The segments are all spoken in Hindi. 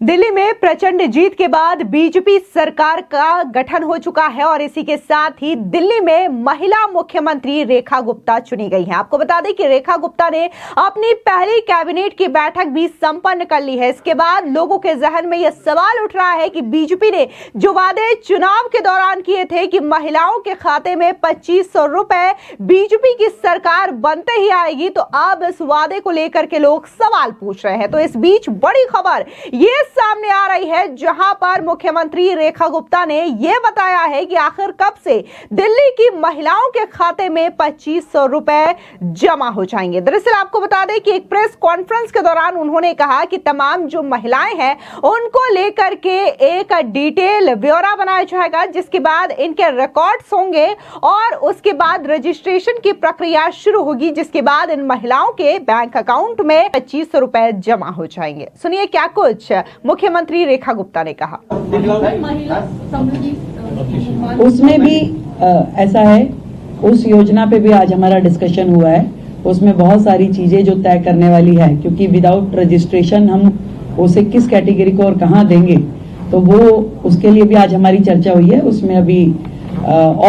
दिल्ली में प्रचंड जीत के बाद बीजेपी सरकार का गठन हो चुका है और इसी के साथ ही दिल्ली में महिला मुख्यमंत्री रेखा गुप्ता चुनी गई हैं। आपको बता दें कि रेखा गुप्ता ने अपनी पहली कैबिनेट की बैठक भी संपन्न कर ली है। इसके बाद लोगों के जहन में यह सवाल उठ रहा है कि बीजेपी ने जो वादे चुनाव के दौरान किए थे कि महिलाओं के खाते में 2500 रुपए बीजेपी की सरकार बनते ही आएगी, तो अब इस वादे को लेकर के लोग सवाल पूछ रहे हैं। तो इस बीच बड़ी खबर ये सामने आ रही है, जहां पर मुख्यमंत्री रेखा गुप्ता ने यह बताया है कि आखिर कब से दिल्ली की महिलाओं के खाते में 2500 रुपए जमा हो जाएंगे। दरअसल आपको बता दें कि एक प्रेस कॉन्फ्रेंस के दौरान उन्होंने कहा कि तमाम जो महिलाएं हैं उनको लेकर के एक डिटेल ब्यौरा बनाया जाएगा, जिसके बाद इनके रिकॉर्ड्स होंगे और उसके बाद रजिस्ट्रेशन की प्रक्रिया शुरू होगी, जिसके बाद इन महिलाओं के बैंक अकाउंट में 2500 रुपए जमा हो जाएंगे। सुनिए क्या कुछ मुख्यमंत्री रेखा गुप्ता ने कहा। उसमें भी ऐसा है, उस योजना पे भी आज हमारा डिस्कशन हुआ है। उसमें बहुत सारी चीजें जो तय करने वाली है, क्योंकि विदाउट रजिस्ट्रेशन हम उसे किस कैटेगरी को और कहाँ देंगे, तो वो उसके लिए भी आज हमारी चर्चा हुई है। उसमें अभी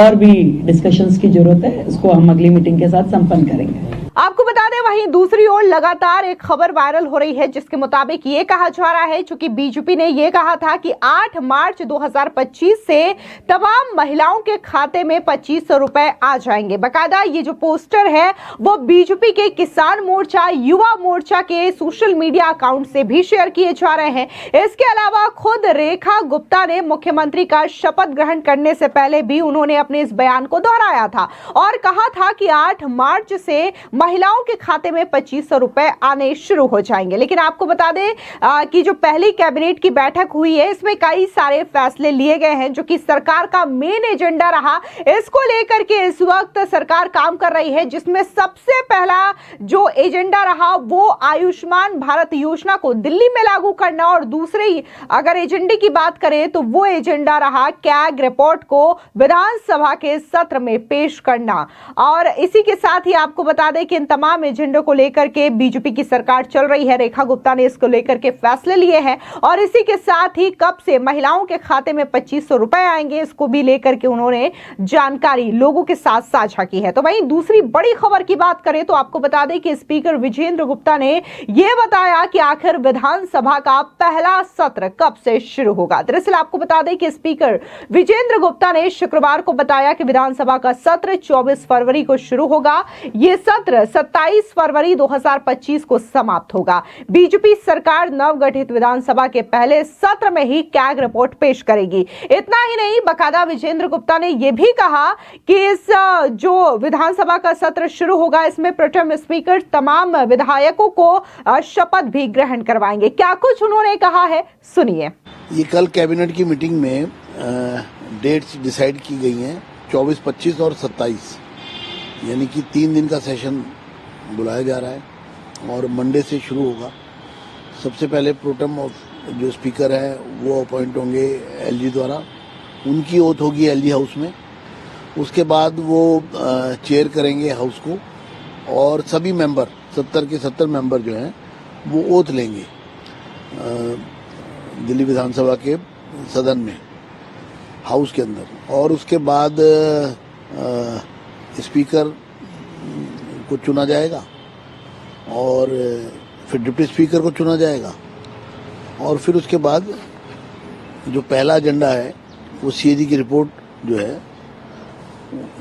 और भी डिस्कशंस की जरूरत है, उसको हम अगली मीटिंग के साथ संपन्न करेंगे। आपको बता दें वहीं दूसरी ओर लगातार एक खबर वायरल हो रही है, जिसके मुताबिक ये कहा जा रहा है, चूंकि बीजेपी ने ये कहा था कि 8 मार्च 2025 से तमाम महिलाओं के खाते में 2500 रुपए आ जाएंगे। बकायदा ये जो पोस्टर है वो बीजेपी के किसान मोर्चा, युवा मोर्चा के सोशल मीडिया अकाउंट से भी शेयर किए जा रहे हैं। इसके अलावा खुद रेखा गुप्ता ने मुख्यमंत्री का शपथ ग्रहण करने से पहले भी उन्होंने अपने इस बयान को दोहराया था और कहा था कि 8 मार्च से महिलाओं के खाते में 2500 रुपए आने शुरू हो जाएंगे। लेकिन आपको बता दें कि जो पहली कैबिनेट की बैठक हुई है, इसमें कई सारे फैसले लिए गए हैं जो कि सरकार का मेन एजेंडा रहा। इसको लेकर के इस वक्त सरकार काम कर रही है, जिसमें सबसे पहला जो एजेंडा रहा वो आयुष्मान भारत योजना को दिल्ली में लागू करना, और दूसरे अगर एजेंडे की बात करें तो वो एजेंडा रहा कैग रिपोर्ट को विधानसभा के सत्र में पेश करना। और इसी के साथ ही आपको बता दें कि इन तमाम एजेंडों को लेकर के बीजेपी की सरकार चल रही है। रेखा गुप्ता ने इसको लेकर के फैसले लिए हैं और इसी के साथ ही कब से महिलाओं के खाते में 2500 रुपए आएंगे, इसको भी लेकर के उन्होंने जानकारी लोगों के साथ साझा की है। तो वहीं दूसरी बड़ी खबर की बात करें तो आपको बता दें कि स्पीकर विजेंद्र गुप्ता ने यह बताया कि आखिर विधानसभा का पहला सत्र कब से शुरू होगा। दरअसल आपको बता दें कि स्पीकर विजेंद्र गुप्ता ने शुक्रवार को बताया कि विधानसभा का सत्र 24 फरवरी को शुरू होगा। यह सत्र 27 फरवरी 2025 को समाप्त होगा। बीजेपी सरकार नवगठित विधानसभा के पहले सत्र में ही कैग रिपोर्ट पेश करेगी। इतना ही नहीं, बकायदा विजेंद्र गुप्ता ने यह भी कहा कि इस जो विधानसभा का सत्र शुरू होगा, इसमें प्रोटेम स्पीकर तमाम विधायकों को शपथ भी ग्रहण करवाएंगे। क्या कुछ उन्होंने कहा है, सुनिए। ये कल कैबिनेट की मीटिंग में डेट्स डिसाइड की गई हैं, 24, 25 और 27, यानी कि 3 दिन का सेशन बुलाया जा रहा है और मंडे से शुरू होगा। सबसे पहले प्रोटेम जो स्पीकर है वो अपॉइंट होंगे एलजी द्वारा, उनकी ओथ होगी एलजी हाउस में। उसके बाद वो चेयर करेंगे हाउस को और सभी मेंबर 70 के 70 मेंबर जो हैं वो ओथ लेंगे दिल्ली विधानसभा के सदन में, हाउस के अंदर। और उसके बाद स्पीकर को चुना जाएगा और फिर डिप्टी स्पीकर को चुना जाएगा और फिर उसके बाद जो पहला एजेंडा है वो सीएजी की रिपोर्ट जो है,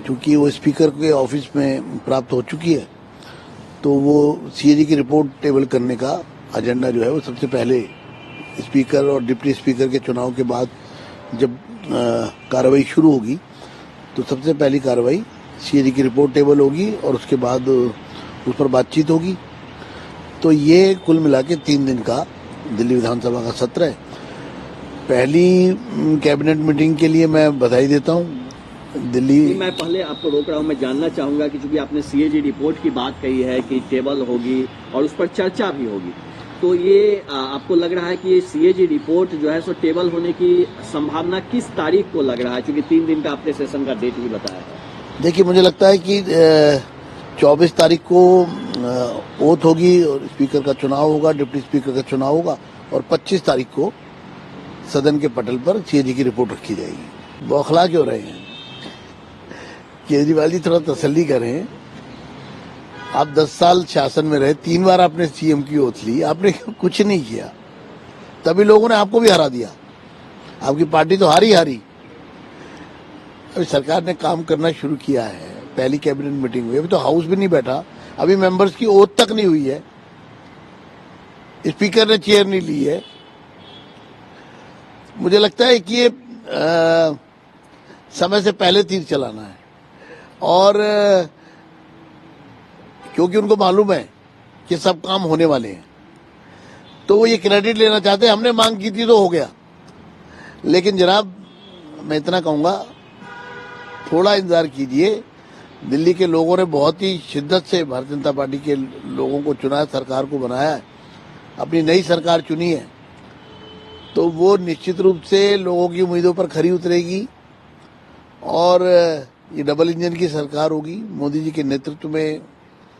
क्योंकि वो स्पीकर के ऑफिस में प्राप्त हो चुकी है, तो वो सीएजी की रिपोर्ट टेबल करने का एजेंडा जो है वो सबसे पहले स्पीकर और डिप्टी स्पीकर के चुनाव के बाद जब कार्रवाई शुरू होगी तो सबसे पहली कार्रवाई सीएजी की रिपोर्ट टेबल होगी और उसके बाद उस पर बातचीत होगी। तो ये कुल मिला के 3 दिन का दिल्ली विधानसभा का सत्र है। पहली कैबिनेट मीटिंग के लिए मैं बधाई देता हूँ दिल्ली। मैं पहले आपको रोक रहा हूँ, मैं जानना चाहूंगा कि चूंकि आपने सीएजी रिपोर्ट की बात कही है कि टेबल होगी और उस पर चर्चा भी होगी, तो ये आपको लग रहा है कि ये सीएजी रिपोर्ट जो है सो टेबल होने की संभावना किस तारीख को लग रहा है, क्योंकि 3 दिन का आपने सेशन का डेट भी बताया है? देखिए, मुझे लगता है कि 24 तारीख को ओथ होगी और स्पीकर का चुनाव होगा, डिप्टी स्पीकर का चुनाव होगा और 25 तारीख को सदन के पटल पर सीएजी की रिपोर्ट रखी जाएगी। बौखला क्यों रहे हैं केजरीवाल जी, थोड़ा तसल्ली करें। आप 10 साल शासन में रहे, 3 बार आपने सीएम की ओथ ली, आपने कुछ नहीं किया, तभी लोगों ने आपको भी हरा दिया। आपकी पार्टी तो हारी। अभी सरकार ने काम करना शुरू किया है, पहली कैबिनेट मीटिंग हुई, अभी तो हाउस भी नहीं बैठा, अभी मेंबर्स की ओथ तक नहीं हुई है, स्पीकर ने चेयर नहीं ली है। मुझे लगता है कि ये समय से पहले तीर चलाना है, और क्योंकि उनको मालूम है कि सब काम होने वाले हैं, तो वो ये क्रेडिट लेना चाहते हैं। हमने मांग की थी तो हो गया, लेकिन जनाब मैं इतना कहूंगा, थोड़ा इंतजार कीजिए। दिल्ली के लोगों ने बहुत ही शिद्दत से भारतीय जनता पार्टी के लोगों को चुना है, सरकार को बनाया है, अपनी नई सरकार चुनी है, तो वो निश्चित रूप से लोगों की उम्मीदों पर खरी उतरेगी और ये डबल इंजन की सरकार होगी। मोदी जी के नेतृत्व में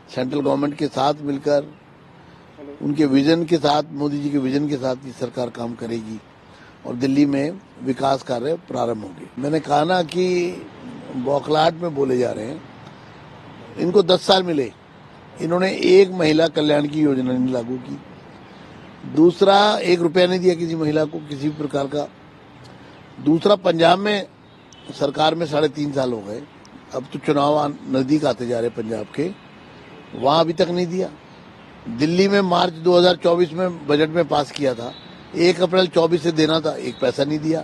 सेंट्रल गवर्नमेंट के साथ मिलकर, उनके विजन के साथ, मोदी जी के विजन के साथ ये सरकार काम करेगी और दिल्ली में विकास कार्य प्रारंभ होंगे। मैंने कहा ना कि बौखलाहट में बोले जा रहे हैं। इनको 10 साल मिले, इन्होंने एक महिला कल्याण की योजना नहीं लागू की, दूसरा 1 रुपया नहीं दिया किसी महिला को किसी प्रकार का, दूसरा पंजाब में सरकार में 3.5 साल हो गए, अब तो चुनाव नजदीक आते जा रहे पंजाब के, वहां अभी तक नहीं दिया। दिल्ली में मार्च 2024 में बजट में पास किया था, 1 अप्रैल 24 से देना था, 1 पैसा नहीं दिया।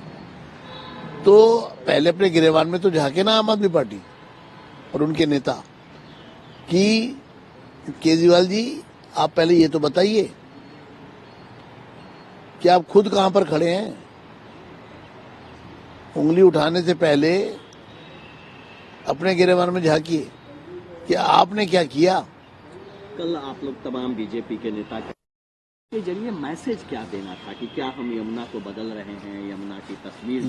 तो पहले अपने गिरेबान में तो झांके ना आम आदमी पार्टी और उनके नेता कि केजरीवाल जी आप पहले ये तो बताइए कि आप खुद कहां पर खड़े हैं। उंगली उठाने से पहले अपने गिरेबान में झांकिए कि आपने क्या किया। कल आप लोग तमाम बीजेपी के नेता के जरिए मैसेज क्या देना था कि क्या हम यमुना को बदल रहे हैं, यमुना की तस्वीर,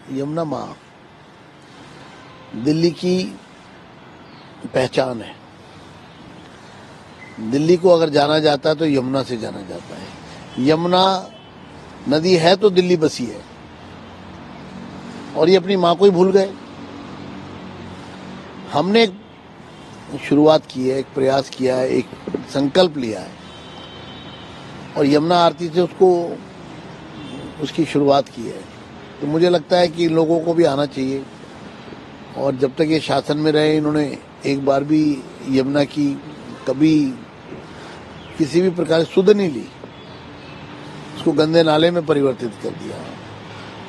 यमुना माँ दिल्ली की पहचान है। दिल्ली को अगर जाना जाता है तो यमुना से जाना जाता है। यमुना नदी है तो दिल्ली बसी है, और ये अपनी माँ को ही भूल गए। हमने एक शुरुआत की है, एक प्रयास किया है, एक संकल्प लिया है, और यमुना आरती से उसकी शुरुआत की है। तो मुझे लगता है कि लोगों को भी आना चाहिए, और जब तक ये शासन में रहे इन्होंने एक बार भी यमुना की कभी किसी भी प्रकार से सुध नहीं ली, उसको गंदे नाले में परिवर्तित कर दिया।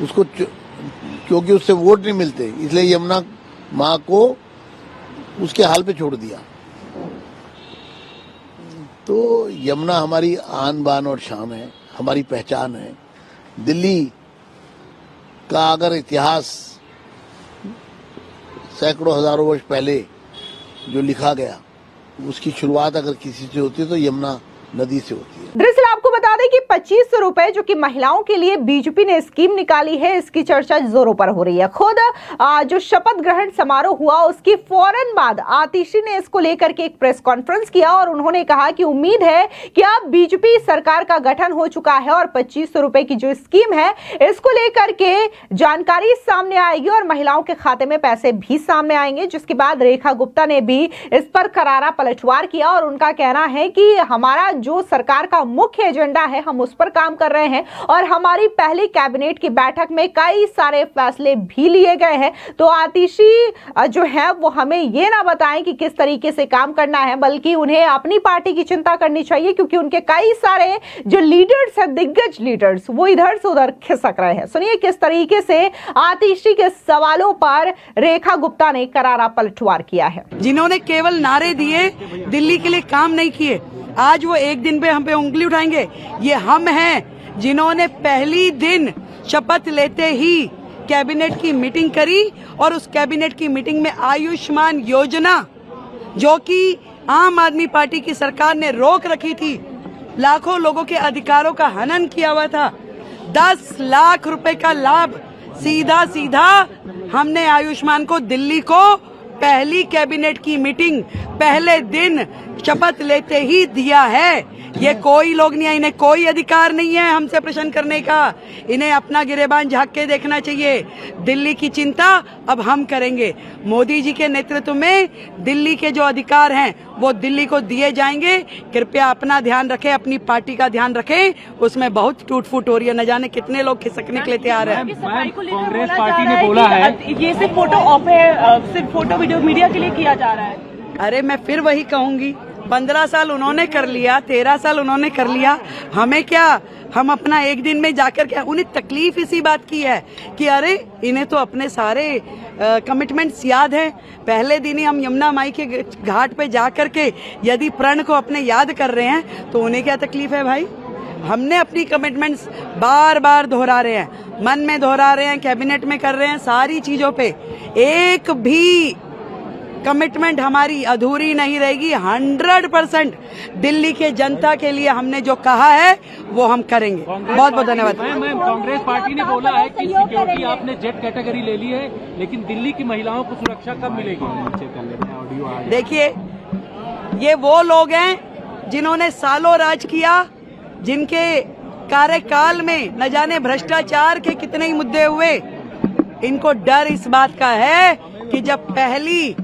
उसको क्योंकि उससे वोट नहीं मिलते, इसलिए यमुना माँ को उसके हाल पे छोड़ दिया। तो यमुना हमारी आन बान और शान है, हमारी पहचान है। दिल्ली का अगर इतिहास सैकड़ों हजारों वर्ष पहले जो लिखा गया, उसकी शुरुआत अगर किसी से होती है तो यमुना नदी से होती है। दरअसल आपको बता दें कि 2500 रुपए जो कि महिलाओं के लिए बीजेपी ने स्कीम निकाली है, इसकी चर्चा जोरों पर हो रही है। खुद जो शपथ ग्रहण समारोह हुआ उसकी फौरन बाद आतिशी ने इसको लेकर के एक प्रेस कॉन्फ्रेंस किया और उन्होंने कहा कि उम्मीद है कि अब बीजेपी सरकार का गठन हो चुका है और 2500 रुपए की जो स्कीम है इसको लेकर के जानकारी सामने आएगी और महिलाओं के खाते में पैसे भी सामने आएंगे। जिसके बाद रेखा गुप्ता ने भी इस पर करारा पलटवार किया और उनका कहना है कि हमारा जो सरकार का मुख्य एजेंडा है हम उस पर काम कर रहे हैं और हमारी पहली कैबिनेट की बैठक में कई सारे फैसले भी लिए गए हैं। तो आतिशी जो है वो हमें ये ना बताएं कि किस तरीके से काम करना है, बल्कि उन्हें अपनी पार्टी की चिंता करनी चाहिए, क्योंकि उनके कई सारे जो लीडर्स हैं, दिग्गज लीडर्स, वो इधर से उधर खिसक रहे हैं। सुनिए किस तरीके से आतिशी के सवालों पर रेखा गुप्ता ने करारा पलटवार किया है। जिन्होंने केवल नारे दिए, दिल्ली के लिए काम नहीं किए, आज वो एक दिन पे हम पे उंगली उठाएंगे। ये हम हैं जिन्होंने पहली दिन शपथ लेते ही कैबिनेट की मीटिंग करी और उस कैबिनेट की मीटिंग में आयुष्मान योजना, जो कि आम आदमी पार्टी की सरकार ने रोक रखी थी, लाखों लोगों के अधिकारों का हनन किया हुआ था, 10 लाख रुपए का लाभ सीधा सीधा हमने आयुष्मान को दिल्ली को पहली कैबिनेट की मीटिंग पहले दिन शपथ लेते ही दिया है। ये कोई लोग नहीं है, इन्हें कोई अधिकार नहीं है हमसे प्रश्न करने का। इन्हें अपना गिरेबान झांक के देखना चाहिए। दिल्ली की चिंता अब हम करेंगे। मोदी जी के नेतृत्व में दिल्ली के जो अधिकार हैं वो दिल्ली को दिए जाएंगे। कृपया अपना ध्यान रखें, अपनी पार्टी का ध्यान रखें। उसमें बहुत टूट फूट हो रही है, न जाने कितने लोग खिसकने के लिए तैयार हैं। कांग्रेस पार्टी ने बोला है ये सिर्फ फोटो ऑफ है, सिर्फ फोटो वीडियो मीडिया के लिए किया जा रहा है। अरे मैं फिर वही कहूंगी, 15 साल उन्होंने कर लिया, 13 साल उन्होंने कर लिया, हमें क्या? हम अपना एक दिन में जाकर के, उन्हें तकलीफ इसी बात की है कि अरे इन्हें तो अपने सारे कमिटमेंट्स याद हैं। पहले दिन ही हम यमुना माई के घाट पे जाकर के यदि प्रण को अपने याद कर रहे हैं तो उन्हें क्या तकलीफ है भाई? हमने अपनी कमिटमेंट्स बार बार दोहरा रहे हैं, मन में दोहरा रहे हैं, कैबिनेट में कर रहे हैं, सारी चीजों पे एक भी कमिटमेंट हमारी अधूरी नहीं रहेगी। 100% दिल्ली के जनता के लिए हमने जो कहा है वो हम करेंगे। बहुत बहुत धन्यवाद। मैम, कांग्रेस पार्टी ने बोला है कि सिक्योरिटी आपने जेट कैटेगरी ले ली है, लेकिन दिल्ली की महिलाओं को सुरक्षा कब मिलेगी? देखिए, ये वो लोग हैं जिन्होंने सालों राज किया, जिनके कार्यकाल में न जाने भ्रष्टाचार के कितने ही मुद्दे हुए। इनको डर इस बात का है कि जब पहली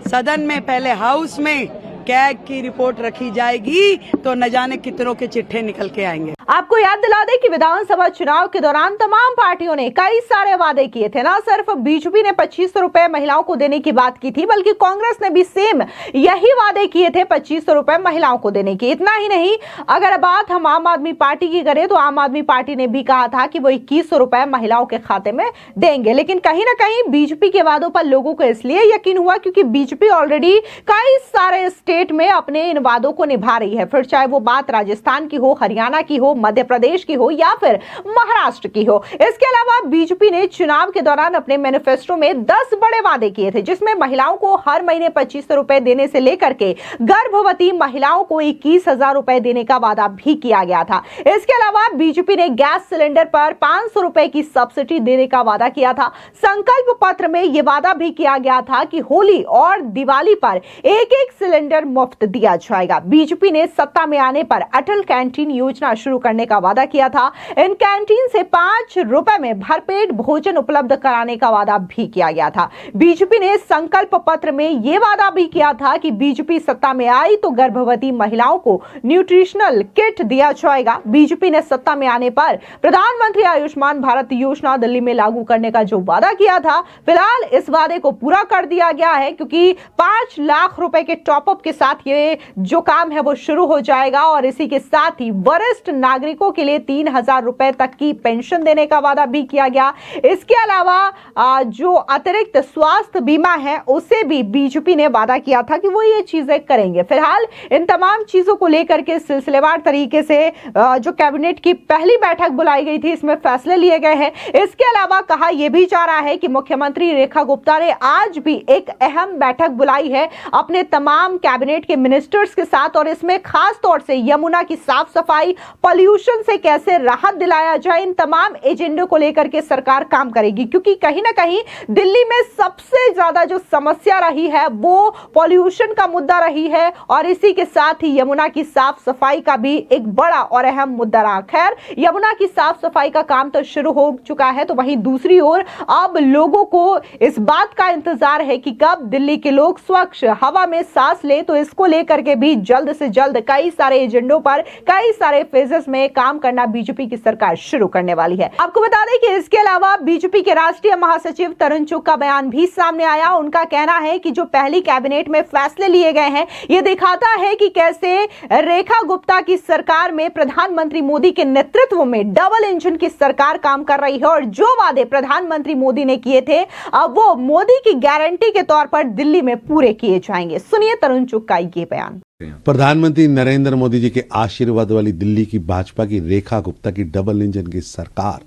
सदन में, पहले हाउस में कैग की रिपोर्ट रखी जाएगी तो न जाने कितनों के चिट्ठे निकल के आएंगे। आपको याद दिला दें कि विधानसभा चुनाव के दौरान तमाम पार्टियों ने कई सारे वादे किए थे। ना सिर्फ बीजेपी ने 2500 रुपए महिलाओं को देने की बात की थी, बल्कि कांग्रेस ने भी सेम यही वादे किए थे, 2500 रुपए महिलाओं को देने की। इतना ही नहीं, अगर बात हम आम आदमी पार्टी की करें तो आम आदमी पार्टी ने भी कहा था कि वो 2100 रुपए महिलाओं के खाते में देंगे। लेकिन कहीं ना कहीं बीजेपी के वादों पर लोगों को इसलिए यकीन हुआ क्योंकि बीजेपी ऑलरेडी कई सारे स्टेट में अपने इन वादों को निभा रही है, फिर चाहे वो बात राजस्थान की हो, हरियाणा की हो, मध्य प्रदेश की हो या फिर महाराष्ट्र की हो। इसके अलावा बीजेपी ने चुनाव के दौरान अपने मैनिफेस्टो में 10 बड़े वादे किए थे, जिसमें महिलाओं को हर महीने 2500 रुपए देने से लेकर के गर्भवती महिलाओं को 21,000 रुपए देने का वादा भी किया गया था। इसके अलावा बीजेपी ने गैस सिलेंडर पर 500 रुपए की सब्सिडी देने का वादा किया था। संकल्प पत्र में यह वादा भी किया गया था कि होली और दिवाली पर एक सिलेंडर मुफ्त दिया जाएगा। बीजेपी ने सत्ता में आने पर अटल कैंटीन योजना शुरू करने का वादा किया था। इन कैंटीन से 5 रुपए में भरपेट भोजन उपलब्ध कराने का वादा भी किया गया था। बीजेपी ने संकल्प पत्र में यह वादा भी किया था कि बीजेपी सत्ता में आई तो गर्भवती महिलाओं को न्यूट्रिशनल किट दिया जाएगा। बीजेपी ने सत्ता में आने पर प्रधानमंत्री आयुष्मान भारत योजना दिल्ली में लागू करने का जो वादा किया था, फिलहाल इस वादे को पूरा कर दिया गया है, क्योंकि 5 लाख रुपए के टॉपअप के साथ ये जो काम है वो शुरू हो जाएगा और इसी के साथ ही वरिष्ठ नागरिकों के लिए 3000 रुपए तक की पेंशन देने का वादा भी किया गया। इसके अलावा जो अतिरिक्त स्वास्थ्य बीमा है उसे भी बीजेपी ने वादा किया था कि वो ये चीजें करेंगे। फिलहाल इन तमाम चीजों को लेकर के सिलसिलेवार तरीके से जो कैबिनेट की पहली बैठक बुलाई गई थी, इसमें फैसले लिए गए हैं। इसके अलावा कहा यह भी जा रहा है कि मुख्यमंत्री रेखा गुप्ता ने आज भी एक अहम बैठक बुलाई है अपने तमाम कैबिनेट के मिनिस्टर्स के साथ, और इसमें खास तौर से यमुना की साफ सफाई, पॉल्यूशन से कैसे राहत दिलाया जाए, इन तमाम एजेंडों को लेकर के सरकार काम करेगी। क्योंकि कहीं ना कहीं दिल्ली में सबसे ज्यादा जो समस्या रही है वो पॉल्यूशन का मुद्दा रही है, और इसी के साथ ही यमुना की साफ सफाई का भी एक बड़ा और अहम मुद्दा रहा। खैर, यमुना की साफ सफाई का काम तो शुरू हो चुका है, तो वहीं दूसरी ओर अब लोगों को इस बात का इंतजार है कि कब दिल्ली के लोग स्वच्छ हवा में सांस ले, तो इसको लेकर के भी जल्द से जल्द कई सारे एजेंडों पर, कई सारे फेजेस में काम करना बीजेपी की सरकार शुरू करने वाली है। आपको बता दें कि इसके अलावा बीजेपी के राष्ट्रीय महासचिव तरुण चुग का बयान भी सामने आया। उनका कहना है कि जो पहली कैबिनेट में फैसले लिए गए हैं, ये दिखाता है कि कैसे रेखा गुप्ता की सरकार में प्रधानमंत्री मोदी के नेतृत्व में डबल इंजन की सरकार काम कर रही है, और जो वादे प्रधानमंत्री मोदी ने किए थे अब वो मोदी की गारंटी के तौर पर दिल्ली में पूरे किए जाएंगे। सुनिए तरुण चुग का ये बयान। प्रधानमंत्री नरेंद्र मोदी जी के आशीर्वाद वाली दिल्ली की भाजपा की रेखा गुप्ता की डबल इंजन की सरकार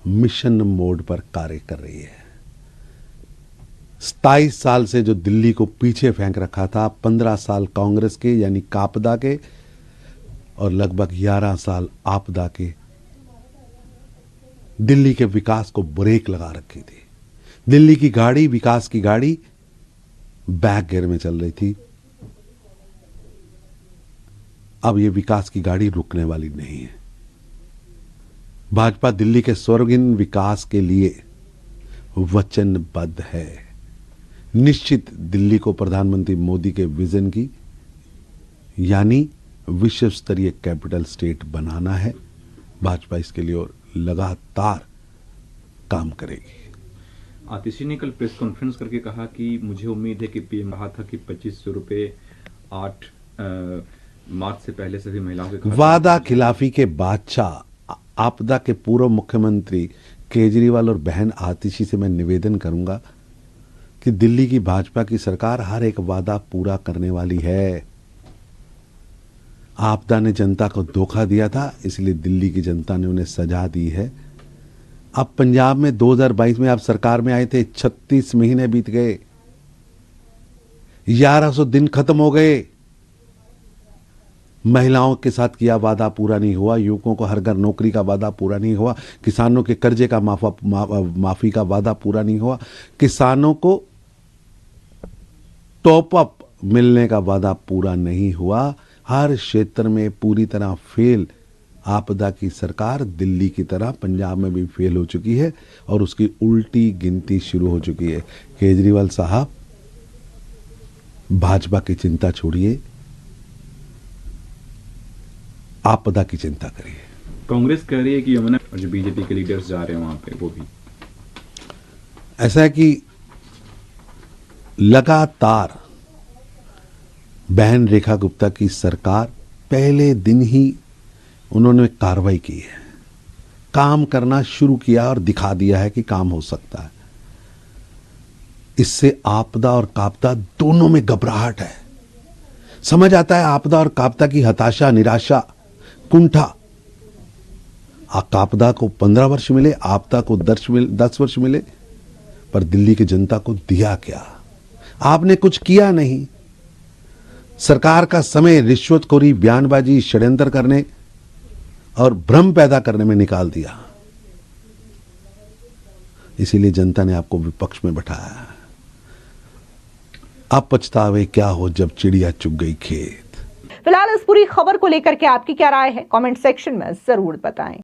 मिशन मोड पर कार्य कर रही है। 27 साल से जो दिल्ली को पीछे फेंक रखा था, 15 साल कांग्रेस के यानी कापदा के और लगभग 11 साल आपदा के, दिल्ली के विकास को ब्रेक लगा रखी थी। दिल्ली की गाड़ी, विकास की गाड़ी बैक गियर में चल रही थी। अब ये विकास की गाड़ी रुकने वाली नहीं है। भाजपा दिल्ली के स्वर्णिम विकास के लिए वचनबद्ध है। निश्चित दिल्ली को प्रधानमंत्री मोदी के विजन की यानी विश्व स्तरीय कैपिटल स्टेट बनाना है। भाजपा इसके लिए और लगातार काम करेगी। आतिशी ने कल प्रेस कॉन्फ्रेंस करके कहा कि मुझे उम्मीद है कि पीएम कहा था कि 2500 रुपए 8 मार्च से पहले सभी महिलाओं के खाते में। वादा खिलाफी के बादशाह आपदा के पूर्व मुख्यमंत्री केजरीवाल और बहन आतिशी से मैं निवेदन करूंगा कि दिल्ली की भाजपा की सरकार हर एक वादा पूरा करने वाली है। आपदा ने जनता को धोखा दिया था, इसलिए दिल्ली की जनता ने उन्हें सजा दी है। अब पंजाब में 2022 में आप सरकार में आए थे, 36 महीने बीत गए, 1100 दिन खत्म हो गए। महिलाओं के साथ किया वादा पूरा नहीं हुआ, युवकों को हर घर नौकरी का वादा पूरा नहीं हुआ, किसानों के कर्जे का माफी का वादा पूरा नहीं हुआ, किसानों को टॉप अप मिलने का वादा पूरा नहीं हुआ। हर क्षेत्र में पूरी तरह फेल आपदा की सरकार दिल्ली की तरह पंजाब में भी फेल हो चुकी है और उसकी उल्टी गिनती शुरू हो चुकी है। केजरीवाल साहब, भाजपा की चिंता छोड़िए, आपदा की चिंता करिए। कांग्रेस कह रही है कि यमुना और जो बीजेपी के लीडर्स जा रहे हैं वहां पे वो भी ऐसा है कि लगातार बहन रेखा गुप्ता की सरकार पहले दिन ही उन्होंने कार्रवाई की है, काम करना शुरू किया और दिखा दिया है कि काम हो सकता है। इससे आपदा और कापदा दोनों में घबराहट है। समझ आता है आपदा और कापदा की हताशा, निराशा, कुंठा। कापदा को 15 वर्ष मिले, आपदा को 10 वर्ष मिले, पर दिल्ली की जनता को दिया क्या? आपने कुछ किया नहीं। सरकार का समय रिश्वतखोरी, बयानबाजी, षड्यंत्र करने और भ्रम पैदा करने में निकाल दिया। इसीलिए जनता ने आपको विपक्ष में बैठाया। अब पछतावे क्या हो जब चिड़िया चुग गई खेत। फिलहाल इस पूरी खबर को लेकर के आपकी क्या राय है, कमेंट सेक्शन में जरूर बताएं।